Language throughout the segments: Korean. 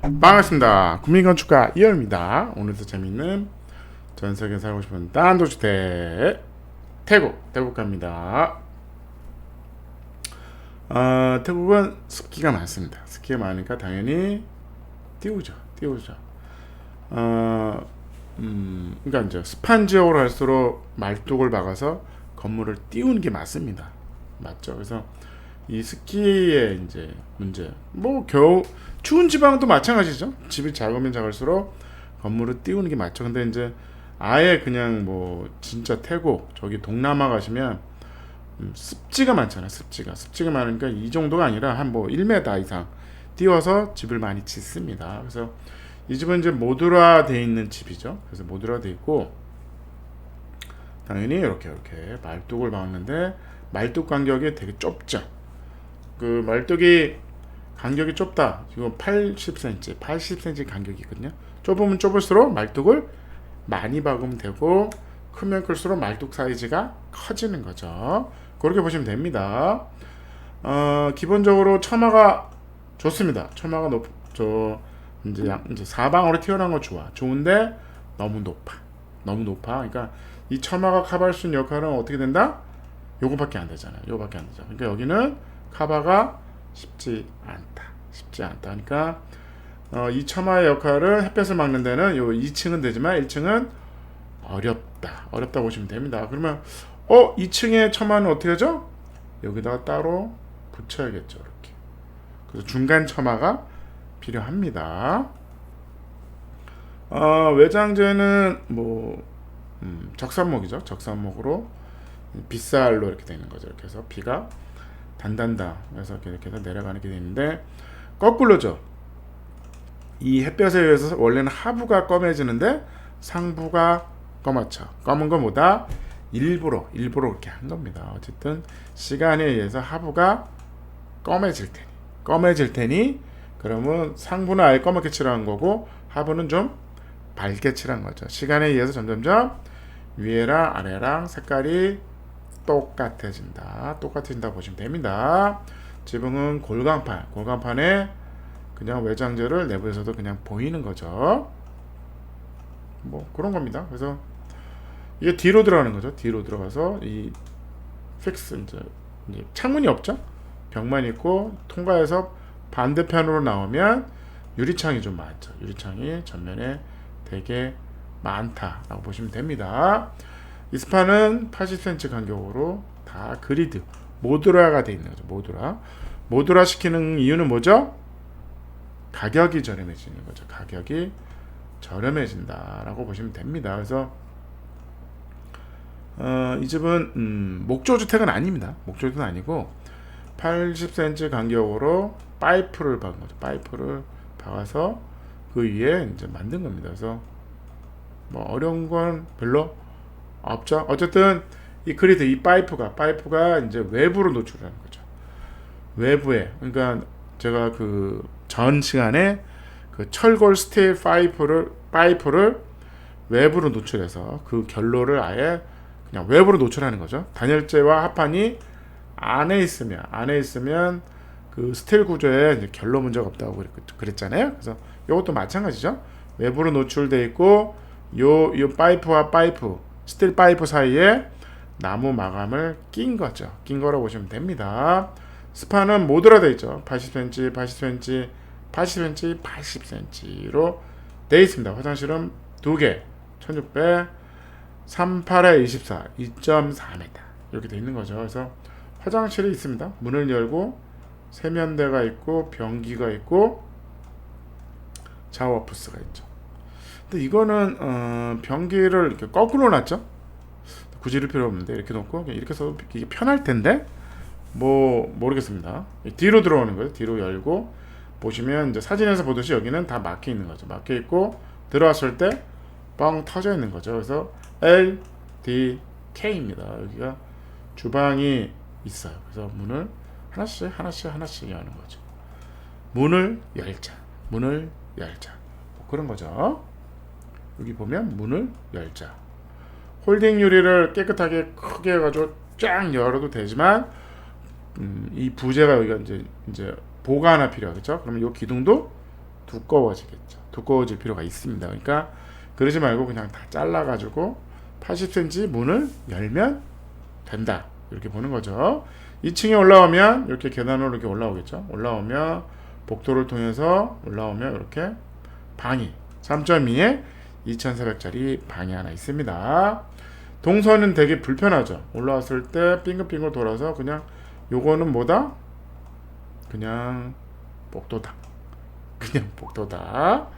반갑습니다. 국민건축가 이열입니다. 오늘도 재밌는 전세계 살고 싶은 단독주택 태국 갑니다. 태국은 습기가 많습니다. 습기가 많으니까 당연히 띄우죠. 그러니까 이제 습한 지역으로 갈수록 말뚝을 박아서 건물을 띄우는 게 맞습니다. 맞죠? 그래서 이 스키의 이제 문제, 뭐 겨우 추운 지방도 마찬가지죠. 집이 작으면 작을수록 건물을 띄우는 게 맞죠. 근데 이제 아예 그냥 뭐 진짜 태국 저기 동남아 가시면 습지가 많잖아요. 습지가 많으니까 이 정도가 아니라 한 뭐 1m 이상 띄워서 집을 많이 짓습니다. 그래서 이 집은 이제 모듈화 돼 있는 집이죠. 그래서 모듈화 돼 있고 당연히 이렇게 말뚝을 박는데 말뚝 간격이 되게 좁죠. 그 말뚝이 간격이 좁다. 이거 80cm 간격이 있거든요. 좁으면 좁을수록 말뚝을 많이 박으면 되고 크면 클수록 말뚝 사이즈가 커지는 거죠. 그렇게 보시면 됩니다. 기본적으로 처마가 좋습니다. 처마가 이제 사방으로 튀어나온 거 좋은데 너무 높아. 그러니까 이 처마가 커버할 수 있는 역할은 어떻게 된다? 요거밖에 안 되잖아요. 그러니까 여기는 커버가 쉽지 않다. 그러니까 이 처마의 역할을 햇볕을 막는 데는 요 2층은 되지만 1층은 어렵다 보시면 됩니다. 그러면 2층의 처마는 어떻게 하죠? 여기다가 따로 붙여야겠죠. 이렇게. 그래서 중간 처마가 필요합니다. 외장재는 뭐 적산목이죠. 적산목으로 빗살로 이렇게 되는 거죠. 이렇게 해서 비가 단단다. 그래서 이렇게 해서 내려가는 게 되는데 거꾸로죠. 이 햇볕에 의해서 원래는 하부가 검해지는데 상부가 검어져. 검은 거보다 일부러 그렇게 한 겁니다. 어쨌든 시간에 의해서 하부가 검해질 테니 그러면 상부는 아예 검게 칠한 거고 하부는 좀 밝게 칠한 거죠. 시간에 의해서 점점점 위에랑 아래랑 색깔이 똑같아진다 보시면 됩니다. 지붕은 골간판에 그냥 외장재를 내부에서도 그냥 보이는 거죠. 뭐 그런 겁니다. 그래서 이게 뒤로 들어가는 거죠. 뒤로 들어가서 이 픽스 이제 창문이 없죠. 벽만 있고 통과해서 반대편으로 나오면 유리창이 좀 많죠. 유리창이 전면에 되게 많다라고 보시면 됩니다. 이 스판은 80cm 간격으로 다 그리드 모듈화가 되어 있는 거죠. 모듈화 시키는 이유는 뭐죠? 가격이 저렴해지는 거죠. 가격이 저렴해진다라고 보시면 됩니다. 그래서 이 집은 목조 주택은 아닙니다. 목조 주택은 아니고 80cm 간격으로 파이프를 박은 거죠. 파이프를 박아서 그 위에 이제 만든 겁니다. 그래서 뭐 어려운 건 별로 없죠. 어쨌든 이 그리드 이 파이프가 이제 외부로 노출하는 거죠. 외부에 그러니까 제가 그 전 시간에 그 철골 스틸 파이프를 외부로 노출해서 그 결로를 아예 그냥 외부로 노출하는 거죠. 단열재와 합판이 안에 있으면 그 스틸 구조에 이제 결로 문제가 없다고 그랬잖아요. 그래서 이것도 마찬가지죠. 외부로 노출돼 있고 요 파이프와 스틸 파이프 사이에 나무 마감을 낀 거라고 보시면 됩니다. 스판은 모듈화 되어 있죠. 80cm로 되어 있습니다. 화장실은 2개, 1600, 38에 24, 2.4m 이렇게 되어 있는 거죠. 그래서 화장실이 있습니다. 문을 열고 세면대가 있고 변기가 있고 샤워 부스가 있죠. 근데 이거는 변기를 이렇게 거꾸로 놨죠. 굳이 이럴 필요 없는데 이렇게 놓고 이렇게 써도 이게 편할 텐데 뭐 모르겠습니다. 뒤로 들어오는 거예요. 뒤로 열고 보시면 이제 사진에서 보듯이 여기는 다 막혀 있는 거죠. 막혀 있고 들어왔을 때 뻥 터져 있는 거죠. 그래서 LDK입니다. 여기가 주방이 있어요. 그래서 문을 하나씩 여는 거죠. 문을 열자. 뭐 그런 거죠. 여기 보면 문을 열자. 홀딩 유리를 깨끗하게 크게 해가지고 쫙 열어도 되지만 이 부재가 여기가 이제 보가 하나 필요하겠죠. 그러면 이 기둥도 두꺼워지겠죠. 두꺼워질 필요가 있습니다. 그러니까 그러지 말고 그냥 다 잘라가지고 80cm 문을 열면 된다. 이렇게 보는 거죠. 2층에 올라오면 이렇게 계단으로 이렇게 올라오겠죠. 올라오면 복도를 통해서 올라오면 이렇게 방이 3.2에 2,400짜리 방이 하나 있습니다. 동선은 되게 불편하죠. 올라왔을 때 빙글빙글 돌아서 그냥 요거는 뭐다? 그냥 복도다. 그냥 복도다.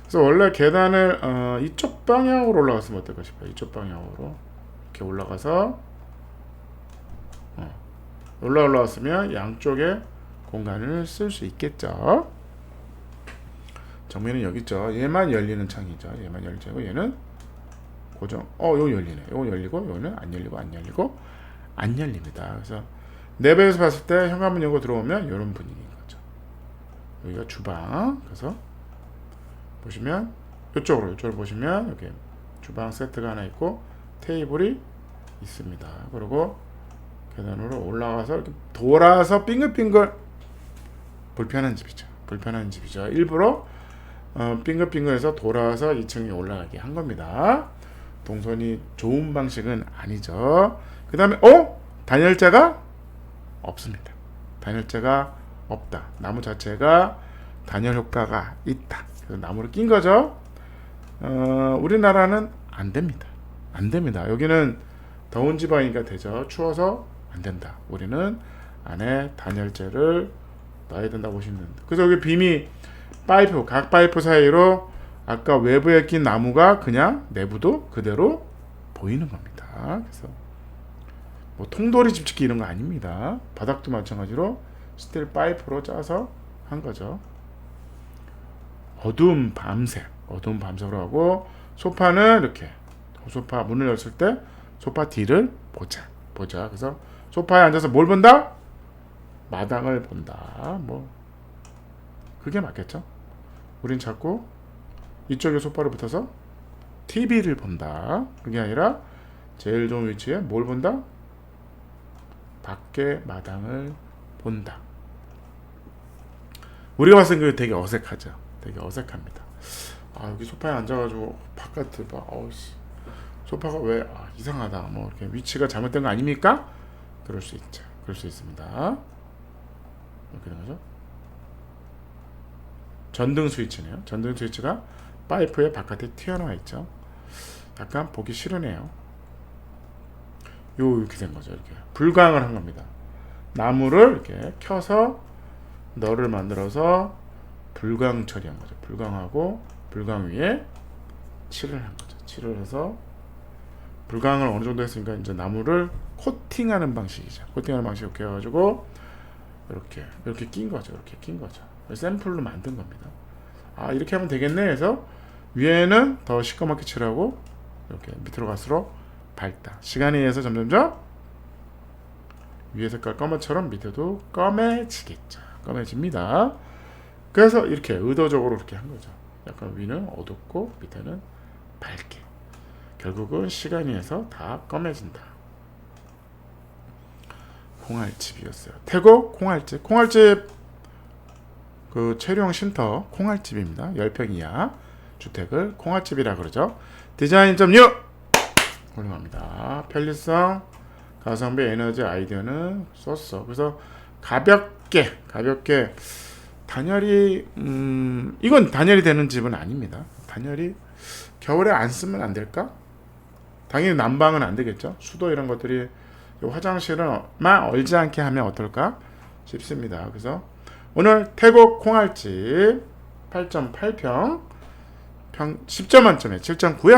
그래서 원래 계단을 이쪽 방향으로 올라갔으면 어떨까 싶어요. 이쪽 방향으로 이렇게 올라가서 올라왔으면 양쪽에 공간을 쓸 수 있겠죠. 정면은 여기 있죠. 얘만 열리는 창이죠. 얘만 열리는 창이고 얘는 고정. 요거 열리네. 요거 열리고 요거는 안 열리고 안 열리고 안 열립니다. 그래서 내부에서 봤을 때 현관문 열고 들어오면 이런 분위기인 거죠. 여기가 주방. 그래서 보시면 이쪽으로 보시면 여기 주방 세트가 하나 있고 테이블이 있습니다. 그리고 계단으로 올라가서 이렇게 돌아서 빙글빙글 불편한 집이죠. 일부러 빙글빙글해서 돌아서 2층에 올라가게 한 겁니다. 동선이 좋은 방식은 아니죠. 그 다음에 단열재가 없습니다. 단열재가 없다. 나무 자체가 단열 효과가 있다. 그래서 나무를 낀 거죠. 우리나라는 안 됩니다. 여기는 더운 지방이니까 되죠. 추워서 안 된다. 우리는 안에 단열재를 넣어야 된다고 보시면 됩니다. 그래서 여기 빔이 각 파이프 사이로 아까 외부에 낀 나무가 그냥 내부도 그대로 보이는 겁니다. 그래서 뭐 통돌이 집짓기 이런 거 아닙니다. 바닥도 마찬가지로 스틸 파이프로 짜서 한 거죠. 어두운 밤색으로 하고 소파는 이렇게 소파 문을 열었을 때 소파 뒤를 보자. 그래서 소파에 앉아서 뭘 본다? 마당을 본다. 뭐 그게 맞겠죠? 우린 자꾸 이쪽에 소파를 붙어서 TV를 본다. 그게 아니라 제일 좋은 위치에 뭘 본다? 밖에 마당을 본다. 우리가 봤을 때 그게 되게 어색하죠. 되게 어색합니다. 여기 소파에 앉아가지고 바깥을 봐. 소파가 왜 이상하다. 뭐 이렇게 위치가 잘못된 거 아닙니까? 그럴 수 있죠. 그럴 수 있습니다. 이렇게 된 거죠. 전등 스위치네요. 전등 스위치가 파이프의 바깥에 튀어나와 있죠. 약간 보기 싫으네요. 이렇게 된 거죠. 이렇게 불광을 한 겁니다. 나무를 이렇게 켜서 너를 만들어서 불광 처리한 거죠. 불광하고 불광 위에 칠을 한 거죠. 칠을 해서 불광을 어느 정도 했으니까 이제 나무를 코팅하는 방식이죠. 코팅하는 방식 이렇게 해가지고 이렇게 낀 거죠. 샘플로 만든 겁니다. 이렇게 하면 되겠네 해서 위에는 더 시커멓게 칠하고 이렇게 밑으로 갈수록 밝다. 시간에 의해서 점점점 위에 색깔 검은처럼 밑에도 검해지겠죠. 검해집니다. 그래서 이렇게 의도적으로 이렇게 한 거죠. 약간 위는 어둡고 밑에는 밝게. 결국은 시간에 의해서 다 검해진다. 콩알집이었어요. 태국 콩알집. 그 체류형 쉼터 콩알집입니다. 10평 이하 주택을 콩알집이라 그러죠. 디자인.6 훌륭합니다. 편리성, 가성비, 에너지, 아이디어는 썼어. 그래서 가볍게 단열이 이건 단열이 되는 집은 아닙니다. 단열이 겨울에 안 쓰면 안 될까? 당연히 난방은 안 되겠죠. 수도 이런 것들이 화장실은만 얼지 않게 하면 어떨까 싶습니다. 그래서 오늘 태국 콩알집 8.8평 10점 만점에 7.9였습니다.